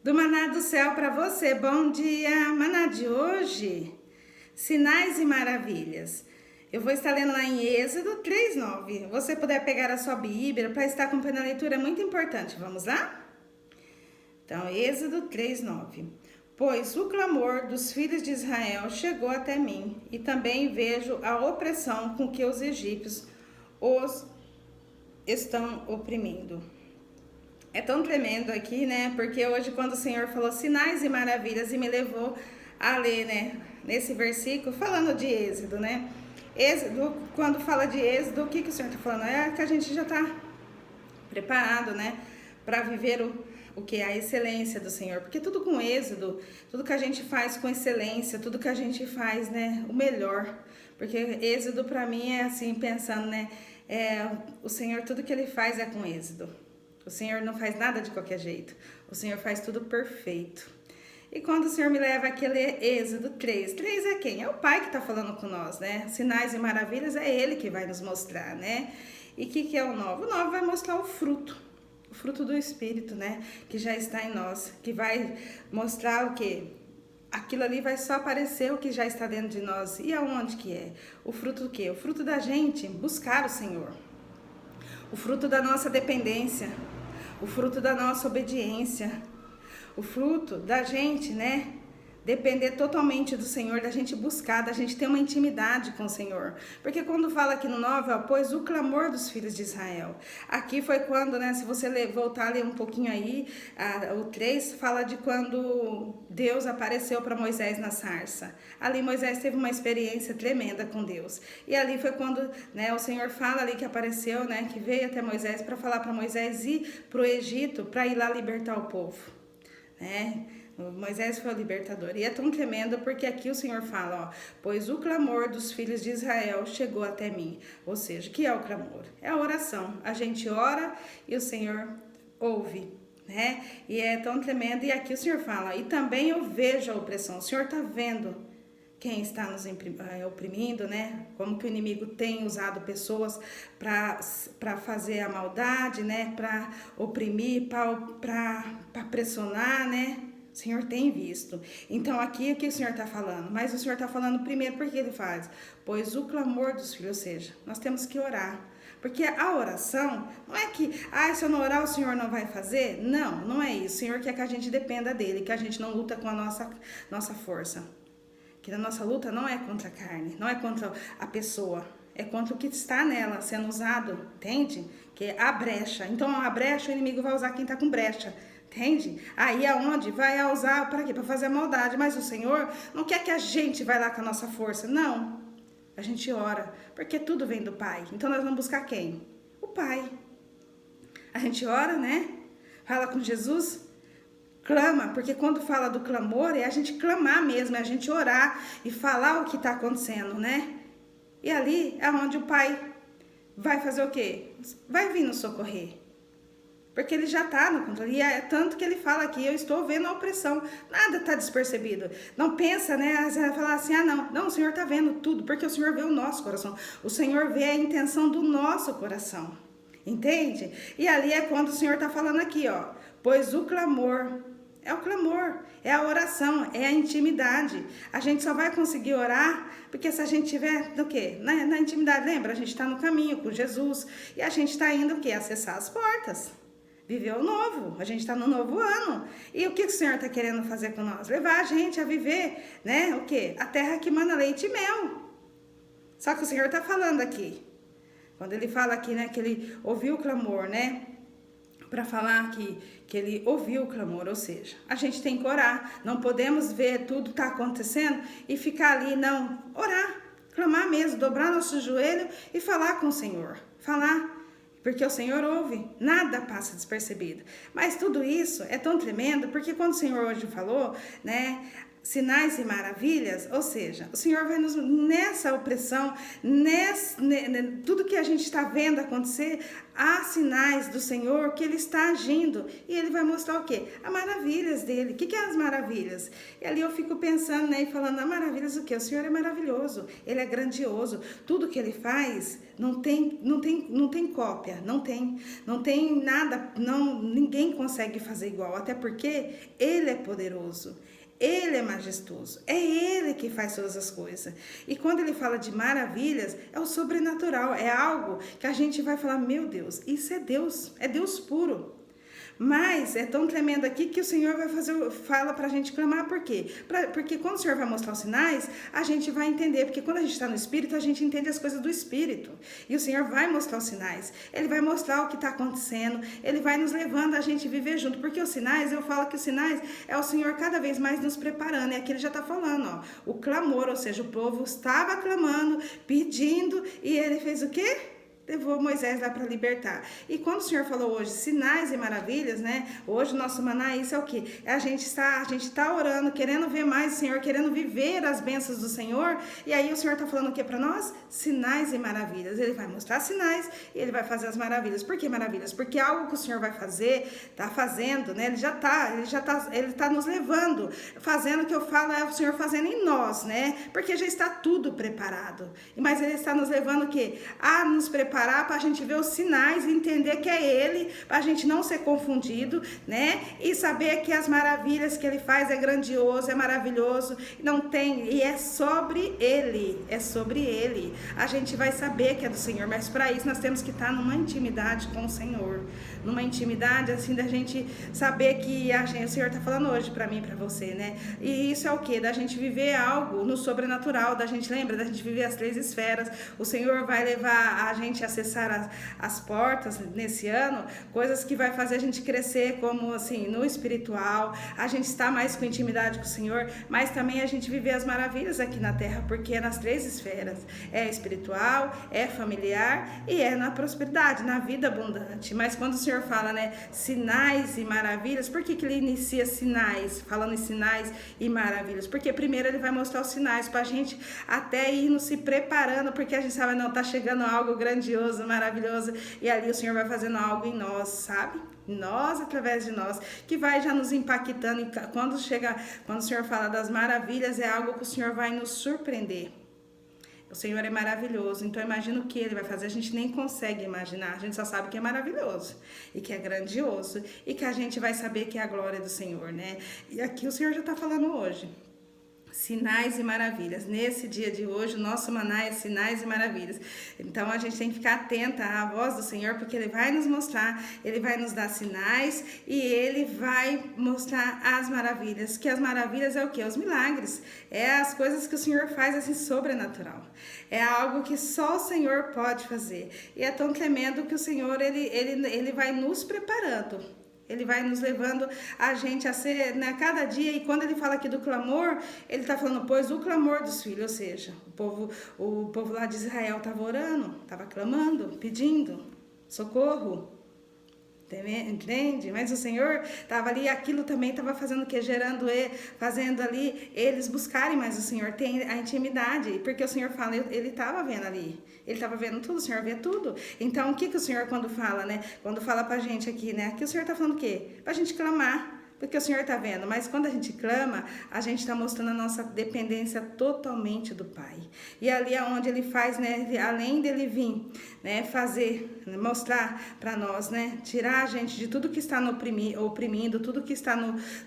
Do Maná do Céu para você, bom dia! Maná de hoje, sinais e maravilhas. Eu vou estar lendo lá em Êxodo 3:9. Você puder pegar a sua Bíblia para estar acompanhando a leitura, é muito importante. Vamos lá? Então, Êxodo 3:9. Pois o clamor dos filhos de Israel chegou até mim, e também vejo a opressão com que os egípcios os estão oprimindo. É tão tremendo aqui, né? Porque hoje, quando o Senhor falou sinais e maravilhas e me levou a ler, né? Nesse versículo, falando de Êxodo, né? Êxodo, quando fala de Êxodo, o que o Senhor está falando? É que a gente já está preparado, né? Para viver o que? A excelência do Senhor. Porque tudo com Êxodo, tudo que a gente faz com excelência, tudo que a gente faz, né? O melhor. Porque Êxodo, para mim, é assim, pensando, né? O Senhor, tudo que Ele faz é com Êxodo. O Senhor não faz nada de qualquer jeito. O Senhor faz tudo perfeito. E quando o Senhor me leva aqui a ler Êxodo 3. 3 é quem? É o Pai que está falando com nós, né? Sinais e maravilhas é Ele que vai nos mostrar, né? E o que é o 9? O 9 vai mostrar o fruto do Espírito, né? Que já está em nós. Que vai mostrar o quê? Aquilo ali vai só aparecer o que já está dentro de nós. E aonde que é? O fruto do quê? O fruto da gente buscar o Senhor. O fruto da nossa dependência, o fruto da nossa obediência, o fruto da gente, né? Depender totalmente do Senhor, da gente buscar, da gente ter uma intimidade com o Senhor. Porque quando fala aqui no 9, ó, pois o clamor dos filhos de Israel. Aqui foi quando, né, se você voltar a ler um pouquinho aí, o 3 fala de quando Deus apareceu para Moisés na sarça. Ali Moisés teve uma experiência tremenda com Deus. E ali foi quando, né, o Senhor fala ali que apareceu, né, que veio até Moisés para falar para Moisés ir para o Egito para ir lá libertar o povo, né? Moisés foi o libertador. E é tão tremendo porque aqui o Senhor fala, ó, pois o clamor dos filhos de Israel chegou até mim. Ou seja, o que é o clamor? É a oração. A gente ora e o Senhor ouve, né? E é tão tremendo. E aqui o Senhor fala, e também eu vejo a opressão. O Senhor está vendo quem está nos oprimindo, né? Como que o inimigo tem usado pessoas para fazer a maldade, né? Para oprimir, para pressionar, né? O Senhor tem visto. Então aqui o que o Senhor está falando? Mas o Senhor está falando primeiro porque Ele faz. Pois o clamor dos filhos, ou seja, nós temos que orar. Porque a oração não é que, se eu não orar o Senhor não vai fazer. Não, não é isso. O Senhor quer que a gente dependa dEle, que a gente não luta com a nossa força. Que a nossa luta não é contra a carne, não é contra a pessoa. É contra o que está nela sendo usado, entende? Que é a brecha. Então a brecha o inimigo vai usar quem está com brecha. Entende? Aí aonde vai usar para quê? Para fazer a maldade. Mas o Senhor não quer que a gente vá lá com a nossa força. Não. A gente ora. Porque tudo vem do Pai. Então nós vamos buscar quem? O Pai. A gente ora, né? Fala com Jesus. Clama. Porque quando fala do clamor é a gente clamar mesmo. É a gente orar e falar o que está acontecendo, né? E ali é onde o Pai vai fazer o quê? Vai vir nos socorrer. Porque ele já está no controle. E é tanto que ele fala aqui, eu estou vendo a opressão. Nada está despercebido. Não pensa, né? Você vai falar assim, não. Não, o Senhor está vendo tudo, porque o Senhor vê o nosso coração. O Senhor vê a intenção do nosso coração. Entende? E ali é quando o Senhor está falando aqui, ó. Pois o clamor, é o clamor, é a oração, é a intimidade. A gente só vai conseguir orar, porque se a gente estiver no quê? Na intimidade, lembra? A gente está no caminho com Jesus. E a gente está indo o quê? Acessar as portas. Viver o novo, a gente está no novo ano. E o que o Senhor está querendo fazer com nós? Levar a gente a viver, né? O quê? A terra que manda leite e mel. Só que o Senhor está falando aqui. Quando Ele fala aqui, né? Que Ele ouviu o clamor, né? Para falar que Ele ouviu o clamor. Ou seja, a gente tem que orar. Não podemos ver tudo tá acontecendo e ficar ali, não. Orar, clamar mesmo, dobrar nosso joelho e falar com o Senhor. Falar. Porque o Senhor ouve, nada passa despercebido. Mas tudo isso é tão tremendo, porque quando o Senhor hoje falou, né, sinais e maravilhas, ou seja, o Senhor vai nos, nessa opressão, tudo que a gente está vendo acontecer, há sinais do Senhor que Ele está agindo, e Ele vai mostrar o quê? As maravilhas dele. O que é as maravilhas? E ali eu fico pensando, né, e falando, as maravilhas o quê? O Senhor é maravilhoso, Ele é grandioso, tudo que Ele faz não tem cópia, não tem nada, ninguém consegue fazer igual, até porque Ele é poderoso. Ele é majestoso, é Ele que faz todas as coisas. E quando Ele fala de maravilhas, é o sobrenatural, é algo que a gente vai falar, meu Deus, isso é Deus puro. Mas é tão tremendo aqui que o Senhor fala pra gente clamar, por quê? Porque quando o Senhor vai mostrar os sinais, a gente vai entender, porque quando a gente está no Espírito, a gente entende as coisas do Espírito. E o Senhor vai mostrar os sinais, Ele vai mostrar o que está acontecendo, Ele vai nos levando a gente viver junto, porque os sinais, eu falo que os sinais é o Senhor cada vez mais nos preparando, e aqui Ele já está falando, ó, o clamor, ou seja, o povo estava clamando, pedindo, e Ele fez o quê? Levou Moisés lá para libertar. E quando o Senhor falou hoje sinais e maravilhas, né? Hoje o nosso maná, isso é o que? A gente está orando, querendo ver mais o Senhor, querendo viver as bênçãos do Senhor. E aí o Senhor está falando o que para nós? Sinais e maravilhas. Ele vai mostrar sinais e Ele vai fazer as maravilhas. Por que maravilhas? Porque algo que o Senhor vai fazer, está fazendo, né? Ele tá nos levando, fazendo o que eu falo, é o Senhor fazendo em nós, né? Porque já está tudo preparado. Mas Ele está nos levando o quê? A nos preparar para a gente ver os sinais e entender que é Ele, para a gente não ser confundido, né? E saber que as maravilhas que Ele faz é grandioso, é maravilhoso, não tem, e é sobre Ele, a gente vai saber que é do Senhor, mas para isso nós temos que estar numa intimidade com o Senhor, numa intimidade assim da gente saber que o Senhor está falando hoje para mim e para você, né? E isso é o que? Da gente viver algo no sobrenatural, da gente, lembra? Da gente viver as 3 esferas, o Senhor vai levar a gente a acessar as portas nesse ano, coisas que vai fazer a gente crescer como assim, no espiritual, a gente está mais com intimidade com o Senhor, mas também a gente viver as maravilhas aqui na terra, porque é nas 3 esferas, é espiritual, é familiar e é na prosperidade, na vida abundante. Mas quando o Senhor fala, né, sinais e maravilhas, por que Ele inicia sinais, falando em sinais e maravilhas? Porque primeiro Ele vai mostrar os sinais pra gente até ir se preparando, porque a gente sabe, não, tá chegando algo grandioso, maravilhoso, e ali o Senhor vai fazendo algo em nós, sabe? Nós, através de nós, que vai já nos impactando, e quando o Senhor fala das maravilhas, é algo que o Senhor vai nos surpreender. O Senhor é maravilhoso, então imagina o que Ele vai fazer, a gente nem consegue imaginar, a gente só sabe que é maravilhoso, e que é grandioso, e que a gente vai saber que é a glória do Senhor, né? E aqui o Senhor já está falando hoje. Sinais e maravilhas. Nesse dia de hoje, o nosso maná é sinais e maravilhas. Então, a gente tem que ficar atenta à voz do Senhor, porque Ele vai nos mostrar, Ele vai nos dar sinais e Ele vai mostrar as maravilhas. Que as maravilhas é o quê? Os milagres. É as coisas que o Senhor faz assim, sobrenatural. É algo que só o Senhor pode fazer. E é tão tremendo que o Senhor, Ele vai nos preparando. Ele vai nos levando a gente a ser, né, cada dia, e quando ele fala aqui do clamor, ele está falando, pois o clamor dos filhos, ou seja, o povo lá de Israel estava orando, estava clamando, pedindo socorro, entende? Mas o Senhor estava ali, aquilo também estava fazendo o que? Fazendo ali eles buscarem mais o Senhor, tem a intimidade, porque o Senhor fala, ele estava vendo ali, ele estava vendo tudo, o Senhor vê tudo. Então, o que o Senhor quando fala, né? Quando fala pra gente aqui, né? Aqui o Senhor está falando o quê? Pra gente clamar, porque o Senhor está vendo, mas quando a gente clama, a gente está mostrando a nossa dependência totalmente do Pai. E ali é onde Ele faz, né, além dele vir, né, fazer, mostrar para nós, né, tirar a gente de tudo que está nos oprimindo, tudo que está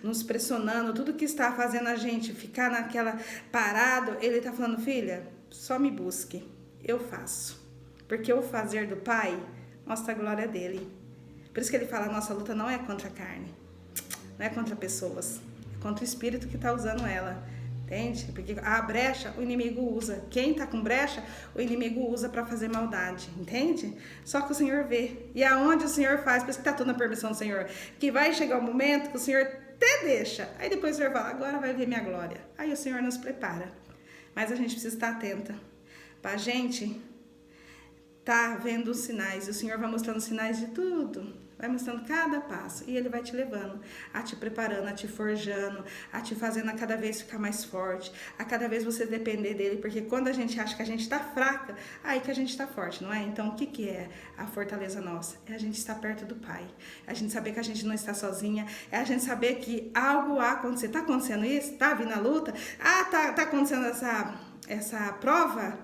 nos pressionando, tudo que está fazendo a gente ficar naquela parado, Ele está falando, filha, só me busque, eu faço. Porque o fazer do Pai mostra a glória dele. Por isso que Ele fala, a nossa luta não é contra a carne. Não é contra pessoas, é contra o espírito que está usando ela, entende? Porque a brecha o inimigo usa, quem está com brecha, o inimigo usa para fazer maldade, entende? Só que o Senhor vê, e aonde o Senhor faz, por isso que está tudo na permissão do Senhor, que vai chegar o momento que o Senhor até deixa, aí depois o Senhor fala, agora vai ver minha glória, aí o Senhor nos prepara, mas a gente precisa estar atenta, para a gente tá vendo os sinais, e o Senhor vai mostrando sinais de tudo, vai mostrando cada passo e Ele vai te levando, a te preparando, a te forjando, a te fazendo a cada vez ficar mais forte, a cada vez você depender dele, porque quando a gente acha que a gente está fraca, aí que a gente está forte, não é? Então, o que é a fortaleza nossa? É a gente estar perto do Pai, é a gente saber que a gente não está sozinha, é a gente saber que algo vai acontecer. Está acontecendo isso? Está vindo a luta? Tá acontecendo essa prova?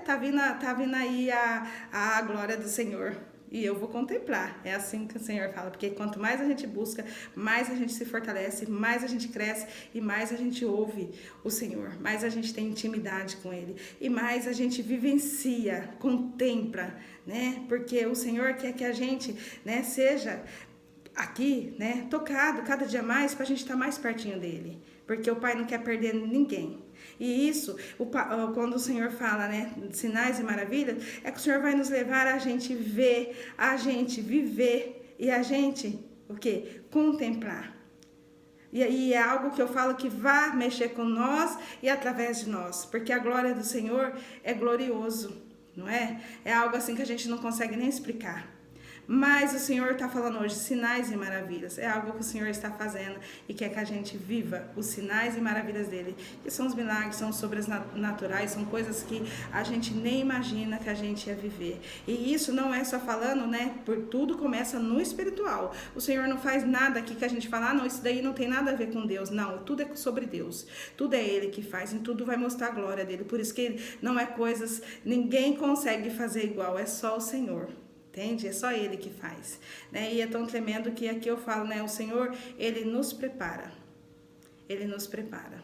Tá vindo aí a glória do Senhor. E eu vou contemplar. É assim que o Senhor fala. Porque quanto mais a gente busca, mais a gente se fortalece, mais a gente cresce e mais a gente ouve o Senhor. Mais a gente tem intimidade com Ele. E mais a gente vivencia, contempla, né? Porque o Senhor quer que a gente, né, seja aqui, né, tocado cada dia mais para a gente estar mais pertinho dele. Porque o Pai não quer perder ninguém. E isso, quando o Senhor fala, né, sinais e maravilhas, é que o Senhor vai nos levar a gente ver, a gente viver e a gente, o quê? Contemplar. E é algo que eu falo que vai mexer com nós e através de nós, porque a glória do Senhor é glorioso, não é? É algo assim que a gente não consegue nem explicar. Mas o Senhor está falando hoje sinais e maravilhas. É algo que o Senhor está fazendo e quer que a gente viva os sinais e maravilhas dele. Que são os milagres, são sobrenaturais, são coisas que a gente nem imagina que a gente ia viver. E isso não é só falando, né? Por tudo começa no espiritual. O Senhor não faz nada aqui que a gente fala, não, isso daí não tem nada a ver com Deus. Não, tudo é sobre Deus. Tudo é Ele que faz, em tudo vai mostrar a glória dele. Por isso que não é coisas, ninguém consegue fazer igual, é só o Senhor. Entende? É só Ele que faz, né? E é tão tremendo que aqui eu falo, né? O Senhor, Ele nos prepara. Ele nos prepara.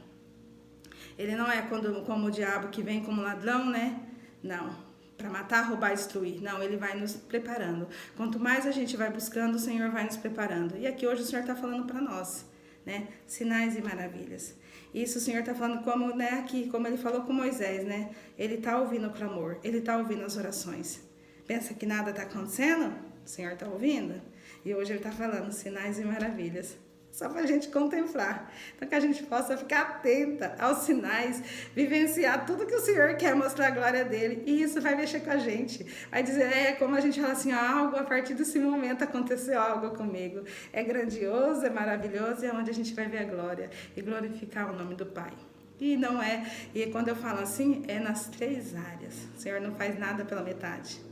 Ele não é como o diabo que vem como ladrão, né? Não. Para matar, roubar, destruir. Não, Ele vai nos preparando. Quanto mais a gente vai buscando, o Senhor vai nos preparando. E aqui hoje o Senhor está falando para nós, né? Sinais e maravilhas. Isso o Senhor está falando como, né? Aqui, como Ele falou com Moisés, né? Ele está ouvindo o clamor. Ele está ouvindo as orações. Pensa que nada está acontecendo? O Senhor está ouvindo? E hoje Ele está falando sinais e maravilhas. Só para a gente contemplar. Para que a gente possa ficar atenta aos sinais, vivenciar tudo que o Senhor quer mostrar a glória dEle. E isso vai mexer com a gente. Vai dizer, como a gente fala assim, algo a partir desse momento aconteceu algo comigo. É grandioso, é maravilhoso e é onde a gente vai ver a glória e glorificar o nome do Pai. E não é, e quando eu falo assim, é nas 3 áreas. O Senhor não faz nada pela metade.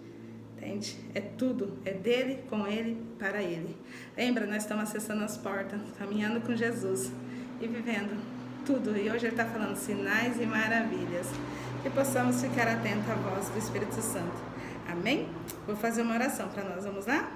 Entende? É tudo, é dele, com ele, para ele. Lembra, nós estamos acessando as portas, caminhando com Jesus e vivendo tudo. E hoje Ele está falando sinais e maravilhas. Que possamos ficar atentos à voz do Espírito Santo. Amém? Vou fazer uma oração para nós, vamos lá?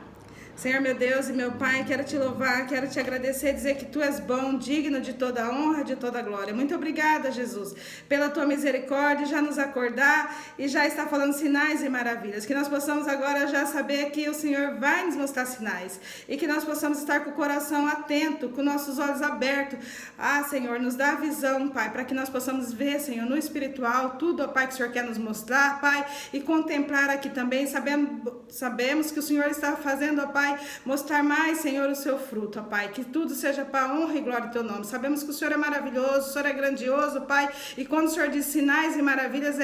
Senhor, meu Deus e meu Pai, quero te louvar, quero te agradecer, dizer que Tu és bom, digno de toda a honra, de toda a glória. Muito obrigada, Jesus, pela Tua misericórdia, já nos acordar e já está falando sinais e maravilhas. Que nós possamos agora já saber que o Senhor vai nos mostrar sinais e que nós possamos estar com o coração atento, com nossos olhos abertos. Ah, Senhor, nos dá a visão, Pai, para que nós possamos ver, Senhor, no espiritual, tudo, ó Pai, que o Senhor quer nos mostrar, Pai, e contemplar aqui também. Sabemos que o Senhor está fazendo, ó Pai, mostrar mais, Senhor, o seu fruto, ó Pai, que tudo seja para honra e glória do Teu nome. Sabemos que o Senhor é maravilhoso, o Senhor é grandioso, Pai, e quando o Senhor diz sinais e maravilhas,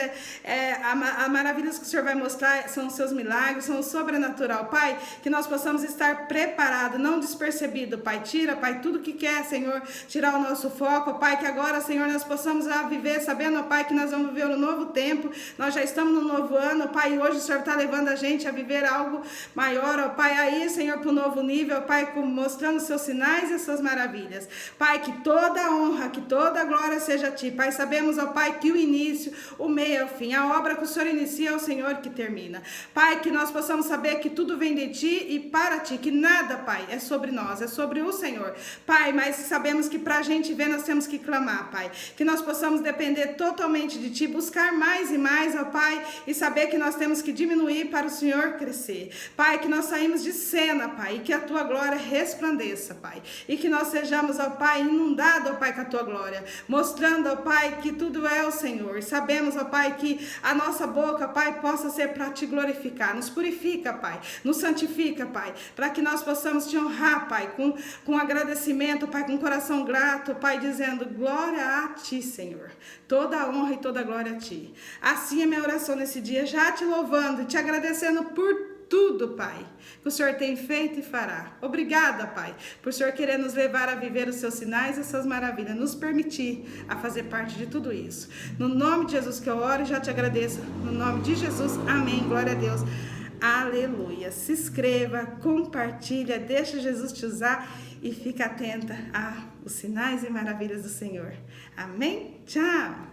a maravilhas que o Senhor vai mostrar são os seus milagres, são o sobrenatural, Pai, que nós possamos estar preparados, não despercebido, Pai. Tira, Pai, tudo que quer, Senhor, tirar o nosso foco, ó Pai, que agora, Senhor, nós possamos viver, sabendo, ó Pai, que nós vamos viver um novo tempo, nós já estamos no novo ano, Pai, e hoje o Senhor está levando a gente a viver algo maior, ó Pai, aí, Senhor, para o novo nível, Pai, mostrando os seus sinais e as suas maravilhas. Pai, que toda a honra, que toda a glória seja a Ti. Pai, sabemos, ó Pai, que o início, o meio e o fim, a obra que o Senhor inicia é o Senhor que termina. Pai, que nós possamos saber que tudo vem de Ti e para Ti, que nada, Pai, é sobre nós, é sobre o Senhor. Pai, mas sabemos que para a gente ver, nós temos que clamar, Pai. Que nós possamos depender totalmente de Ti, buscar mais e mais, ó Pai, e saber que nós temos que diminuir para o Senhor crescer. Pai, que nós saímos de cena, Pai, e que a Tua glória resplandeça, Pai, e que nós sejamos, ó Pai, inundados, ó Pai, com a Tua glória, mostrando, ó Pai, que tudo é o Senhor. Sabemos, ó Pai, que a nossa boca, Pai, possa ser para Te glorificar. Nos purifica, Pai, nos santifica, Pai, para que nós possamos Te honrar, Pai, com agradecimento, Pai, com coração grato, Pai, dizendo glória a Ti, Senhor, toda a honra e toda a glória a Ti. Assim é minha oração nesse dia, já Te louvando e Te agradecendo por tudo, Pai, que o Senhor tem feito e fará. Obrigada, Pai, por o Senhor querer nos levar a viver os seus sinais e as suas maravilhas, nos permitir a fazer parte de tudo isso. No nome de Jesus que eu oro e já te agradeço. No nome de Jesus, amém, glória a Deus. Aleluia. Se inscreva, compartilha, deixa Jesus te usar e fica atenta aos sinais e maravilhas do Senhor. Amém? Tchau!